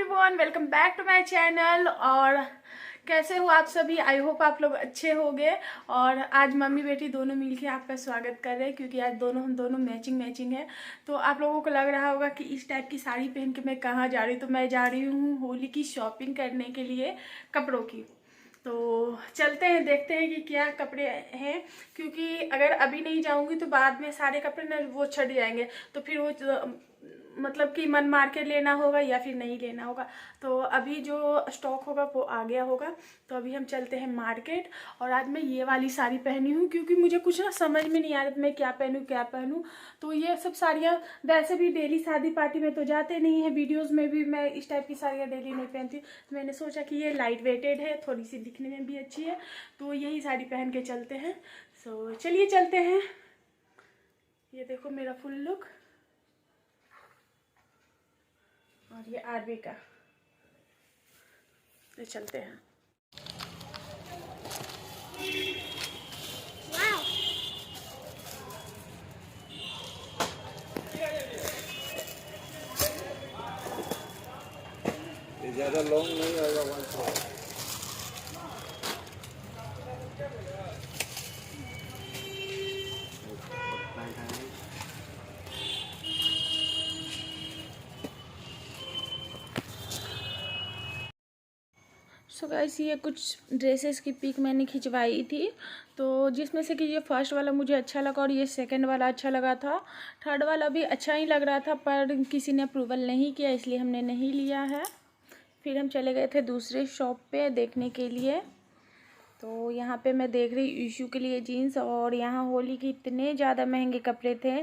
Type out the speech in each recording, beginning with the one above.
Everyone, welcome back to my channel. और कैसे हो आप सभी? आई होप आप लोग अच्छे होंगे। और आज मम्मी बेटी दोनों मिलके आपका स्वागत कर रहे हैं क्योंकि आज हम दोनों मैचिंग है। तो आप लोगों को लग रहा होगा कि इस टाइप की साड़ी पहन के मैं कहाँ जा रही हूँ। तो मैं जा रही हूँ होली की शॉपिंग करने के लिए कपड़ों की। तो चलते हैं, देखते हैं कि क्या कपड़े हैं, क्योंकि अगर अभी नहीं जाऊंगी तो बाद में सारे कपड़े ना वो छट जाएंगे। तो फिर वो मतलब कि मन मार के लेना होगा या फिर नहीं लेना होगा। तो अभी जो स्टॉक होगा वो आ गया होगा। तो अभी हम चलते हैं मार्केट। और आज मैं ये वाली साड़ी पहनी हूँ क्योंकि मुझे कुछ ना समझ में नहीं आ रहा मैं क्या पहनूँ। तो ये सब साड़ियाँ वैसे भी डेली शादी पार्टी में तो जाते नहीं है, वीडियोज़ में भी मैं इस टाइप की साड़ियाँ डेली नहीं पहनती। तो मैंने सोचा कि ये लाइट वेटेड है, थोड़ी सी दिखने में भी अच्छी है, तो यही साड़ी पहन के चलते हैं। सो चलिए चलते हैं। ये देखो मेरा फुल लुक, और ये आरबी का। तो चलते हैं। ज़्यादा लॉन्ग नहीं आएगा 1 सो गाइस, ये कुछ ड्रेसेस की पिक मैंने खिंचवाई थी, तो जिसमें से कि ये फर्स्ट वाला मुझे अच्छा लगा और ये सेकंड वाला अच्छा लगा था। थर्ड वाला भी अच्छा ही लग रहा था, पर किसी ने अप्रूवल नहीं किया इसलिए हमने नहीं लिया है। फिर हम चले गए थे दूसरे शॉप पे देखने के लिए। तो यहाँ पे मैं देख रही इशू के लिए जीन्स, और यहाँ होली के इतने ज़्यादा महंगे कपड़े थे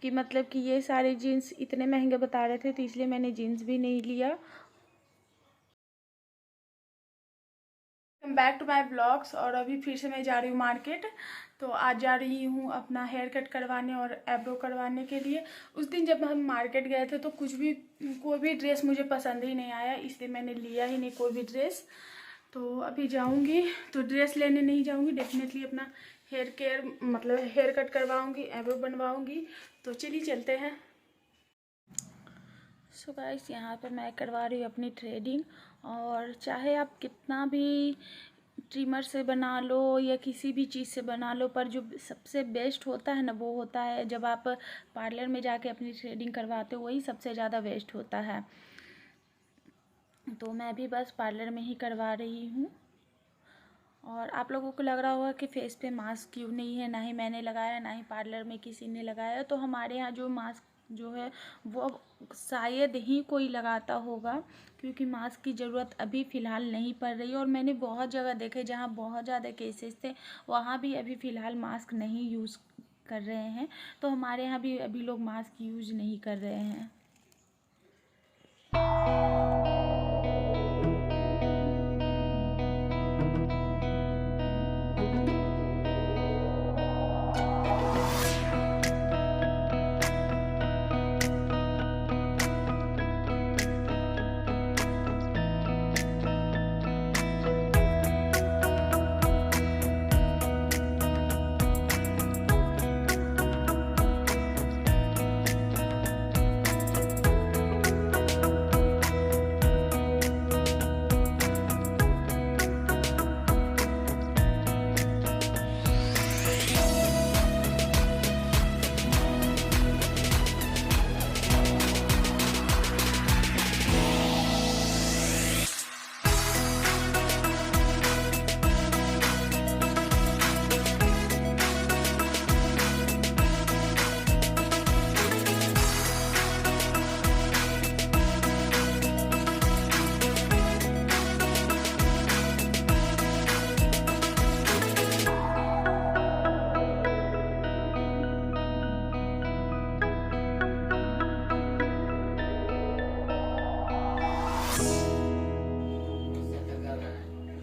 कि मतलब कि ये सारे जीन्स इतने महंगे बता रहे थे, तो इसलिए मैंने जीन्स भी नहीं लिया। Back to my blogs. और अभी फिर से मैं जा रही हूँ मार्केट। तो आज जा रही हूँ अपना हेयर कट करवाने और आईब्रो करवाने के लिए। उस दिन जब हम मार्केट गए थे तो कोई भी ड्रेस मुझे पसंद ही नहीं आया, इसलिए मैंने लिया ही नहीं कोई भी ड्रेस। तो अभी जाऊँगी तो ड्रेस लेने नहीं जाऊँगी, डेफिनेटली अपना हेयर केयर मतलब हेयर कट करवाऊँगी, आईब्रो बनवाऊँगी। तो चलिए चलते हैं। सो गाइस, यहाँ पे मैं करवा रही हूँ अपनी थ्रेडिंग। और चाहे आप कितना भी ट्रिमर से बना लो या किसी भी चीज़ से बना लो, पर जो सबसे बेस्ट होता है ना वो होता है जब आप पार्लर में जाके अपनी थ्रेडिंग करवाते हो, वही सबसे ज़्यादा बेस्ट होता है। तो मैं भी बस पार्लर में ही करवा रही हूँ। और आप लोगों को लग रहा होगा कि फेस पे मास्क क्यों नहीं है, ना ही मैंने लगाया ना ही पार्लर में किसी ने लगाया। तो हमारे यहाँ जो मास्क जो है वो शायद ही कोई लगाता होगा, क्योंकि मास्क की ज़रूरत अभी फ़िलहाल नहीं पड़ रही है। और मैंने बहुत जगह देखे जहाँ बहुत ज़्यादा केसेस थे, वहाँ भी अभी फ़िलहाल मास्क नहीं यूज़ कर रहे हैं। तो हमारे यहाँ भी अभी लोग मास्क यूज़ नहीं कर रहे हैं।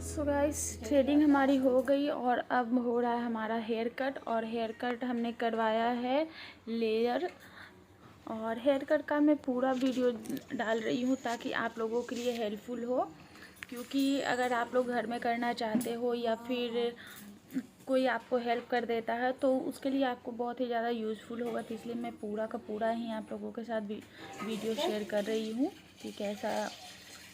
सो गाइस, थ्रेडिंग हमारी हो गई और अब हो रहा है हमारा हेयर कट। और हेयर कट हमने करवाया है लेयर। और हेयर कट का मैं पूरा वीडियो डाल रही हूँ ताकि आप लोगों के लिए हेल्पफुल हो, क्योंकि अगर आप लोग घर में करना चाहते हो या फिर कोई आपको हेल्प कर देता है तो उसके लिए आपको बहुत ही ज़्यादा यूज़फुल होगा। तो इसलिए मैं पूरा का पूरा ही आप लोगों के साथ वीडियो शेयर कर रही हूँ कि कैसा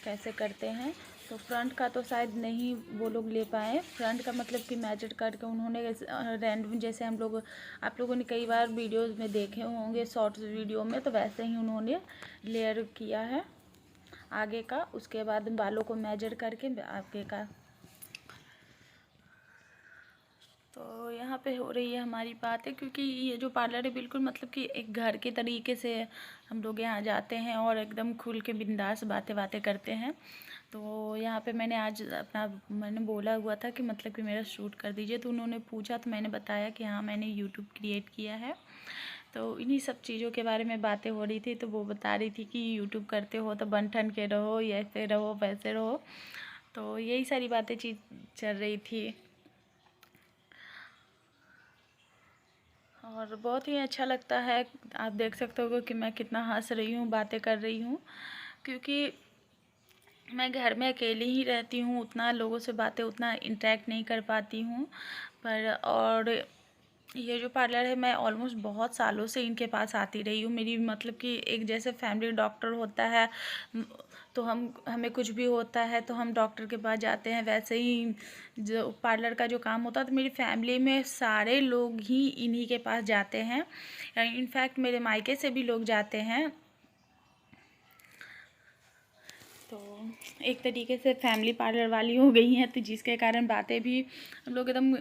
कैसे करते हैं। तो फ्रंट का तो शायद नहीं वो लोग ले पाए। फ्रंट का मतलब कि मैचड करके उन्होंने रैंडम, जैसे हम लोग आप लोगों ने कई बार वीडियोस में देखे होंगे शॉर्ट्स वीडियो में, तो वैसे ही उन्होंने लेयर किया है आगे का। उसके बाद बालों को मेजर करके आगे का। तो यहाँ पे हो रही है हमारी बातें, क्योंकि ये जो पार्लर है बिल्कुल मतलब कि एक घर के तरीके से हम लोग यहाँ जाते हैं और एकदम खुल के बिंदास बातें करते हैं। तो यहाँ पे मैंने बोला हुआ था कि मतलब कि मेरा शूट कर दीजिए, तो उन्होंने पूछा तो मैंने बताया कि हाँ मैंने यूट्यूब क्रिएट किया है। तो इन्हीं सब चीज़ों के बारे में बातें हो रही थी। तो वो बता रही थी कि यूट्यूब करते हो तो बन ठन के रहो, ऐसे रहो वैसे रहो। तो यही सारी बातें चल रही थी और बहुत ही अच्छा लगता है। आप देख सकते हो कि मैं कितना हंस रही हूँ, बातें कर रही हूँ, क्योंकि मैं घर में अकेली ही रहती हूँ, उतना लोगों से बातें उतना इंटरेक्ट नहीं कर पाती हूँ। और ये जो पार्लर है मैं ऑलमोस्ट बहुत सालों से इनके पास आती रही हूँ। मेरी मतलब कि एक जैसे फैमिली डॉक्टर होता है तो हमें कुछ भी होता है तो हम डॉक्टर के पास जाते हैं, वैसे ही जो पार्लर का जो काम होता है तो मेरी फैमिली में सारे लोग ही इन्हीं के पास जाते हैं। इनफैक्ट मेरे मायके से भी लोग जाते हैं। तो एक तरीके से फैमिली पार्लर वाली हो गई हैं, तो जिसके कारण बातें भी हम लोग एकदम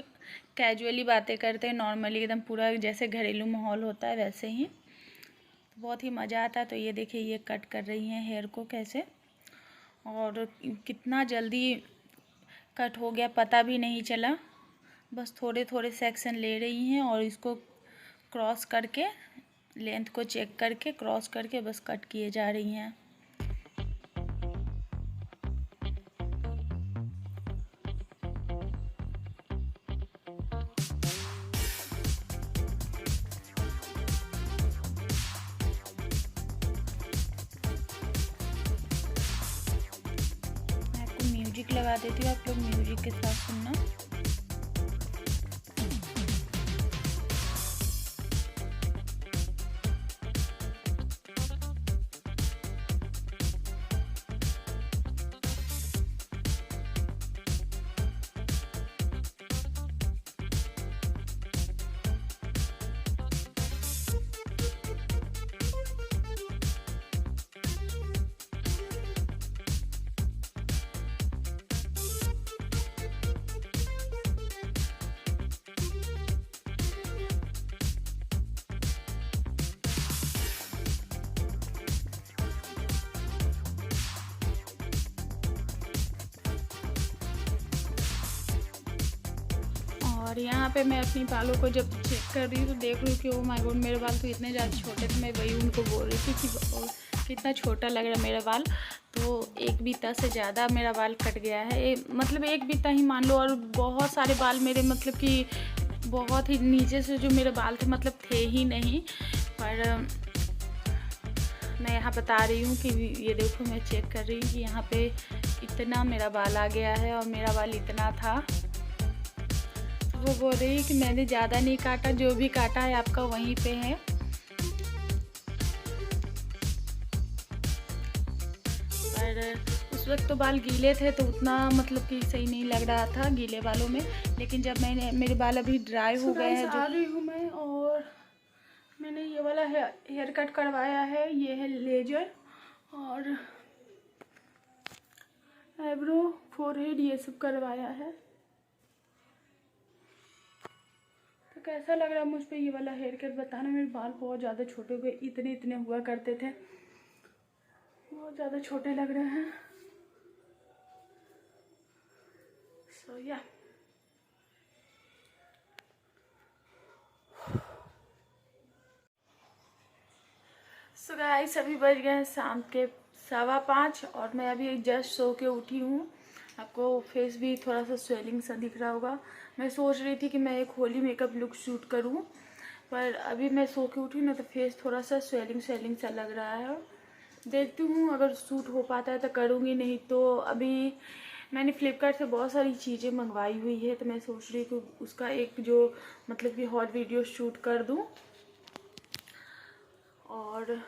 कैजुअली बातें करते हैं, नॉर्मली एकदम पूरा जैसे घरेलू माहौल होता है वैसे ही। तो बहुत ही मज़ा आता है। तो ये देखिए ये कट कर रही हैं हेयर को कैसे, और कितना जल्दी कट हो गया पता भी नहीं चला। बस थोड़े थोड़े सेक्शन ले रही हैं और इसको क्रॉस करके लेंथ को चेक करके क्रॉस करके बस कट किए जा रही हैं। म्यूजिक लगा देती हूँ, आप लोग म्यूजिक के साथ सुनना। और यहाँ पे मैं अपनी बालों को जब चेक कर रही हूँ तो देख रही हूँ कि ओ माय गॉड मेरे बाल तो इतने ज़्यादा छोटे थे। मैं वही उनको बोल रही थी कि कितना छोटा लग रहा है मेरा बाल। तो एक बीता से ज़्यादा मेरा बाल कट गया है, मतलब एक बीता ही मान लो। और बहुत सारे बाल मेरे मतलब कि बहुत ही नीचे से जो मेरे बाल थे मतलब थे ही नहीं। पर मैं यहाँ बता रही हूँ कि ये देखो मैं चेक कर रही हूँ कि यहाँ पे इतना मेरा बाल आ गया है और मेरा बाल इतना था। वो बोल रही है कि मैंने ज़्यादा नहीं काटा, जो भी काटा है आपका वहीं पे है। पर उस वक्त तो बाल गीले थे तो उतना मतलब कि सही नहीं लग रहा था गीले बालों में, लेकिन जब मेरे बाल अभी ड्राई हो गए हैं आ रही हूँ मैं, और मैंने ये वाला हेयर कट करवाया है। ये है लेजर, और आईब्रो, फोरहेड ये सब करवाया है। तो कैसा लग रहा है मुझ पे ये वाला हेयर कट बताना। मेरे बाल बहुत ज़्यादा छोटे हुए, इतने इतने हुआ करते थे, बहुत ज़्यादा छोटे लग रहे हैं। सो या सो गाइस अभी बज गए हैं शाम के 5:15 और मैं अभी जस्ट सो के उठी हूँ। आपको फेस भी थोड़ा सा स्वेलिंग सा दिख रहा होगा। मैं सोच रही थी कि मैं एक होली मेकअप लुक शूट करूँ, पर अभी मैं सो के उठी ना तो फेस थोड़ा सा स्वेलिंग सा लग रहा है। देखती हूँ अगर शूट हो पाता है तो करूँगी, नहीं तो अभी मैंने फ्लिपकार्ट से बहुत सारी चीज़ें मंगवाई हुई है, तो मैं सोच रही हूँ कि उसका एक जो मतलब कि हॉट वीडियो शूट कर दूँ। और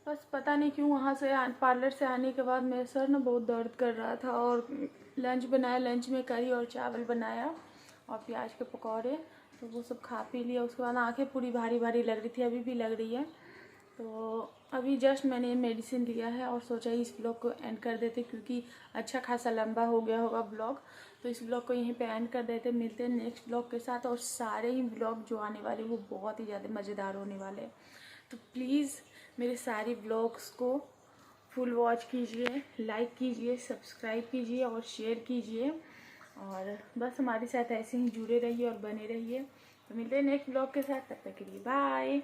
बस पता नहीं क्यों वहाँ से पार्लर से आने के बाद मेरा सर ना बहुत दर्द कर रहा था। और लंच बनाया, लंच में करी और चावल बनाया और प्याज के पकौड़े, तो वो सब खा पी लिया। उसके बाद आंखें पूरी भारी भारी लग रही थी, अभी भी लग रही है। तो अभी जस्ट मैंने मेडिसिन लिया है और सोचा इस ब्लॉग को एंड कर देते, क्योंकि अच्छा खासा लंबा हो गया होगा ब्लॉग। तो इस ब्लॉग को यहीं पे एंड कर देते, मिलते हैं नेक्स्ट ब्लॉग के साथ। और सारे ही ब्लॉग जो आने वाले वो बहुत ही ज़्यादा मज़ेदार होने वाले। तो प्लीज़ मेरे सारे ब्लॉग्स को फुल वॉच कीजिए, लाइक कीजिए, सब्सक्राइब कीजिए और शेयर कीजिए। और बस हमारे साथ ऐसे ही जुड़े रहिए और बने रहिए। तो मिलते हैं नेक्स्ट ब्लॉग के साथ, तब तक के लिए बाय।